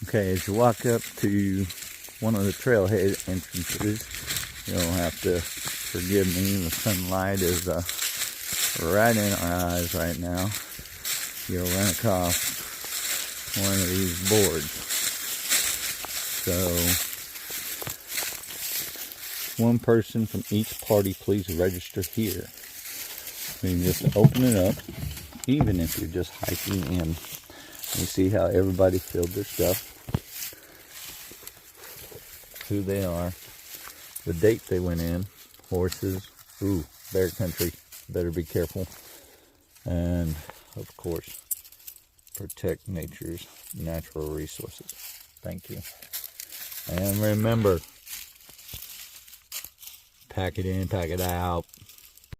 Okay, as you walk up to one of the trailhead entrances, you'll have to forgive me, the sunlight is right in our eyes right now. You'll run across one of these boards. So, one person from each party, please register here. You can just open it up, even if you're just hiking in. You see how everybody filled their stuff, who they are, the date they went in, horses, ooh, bear country, better be careful, and of course, protect nature's natural resources. Thank you. And remember, pack it in, pack it out.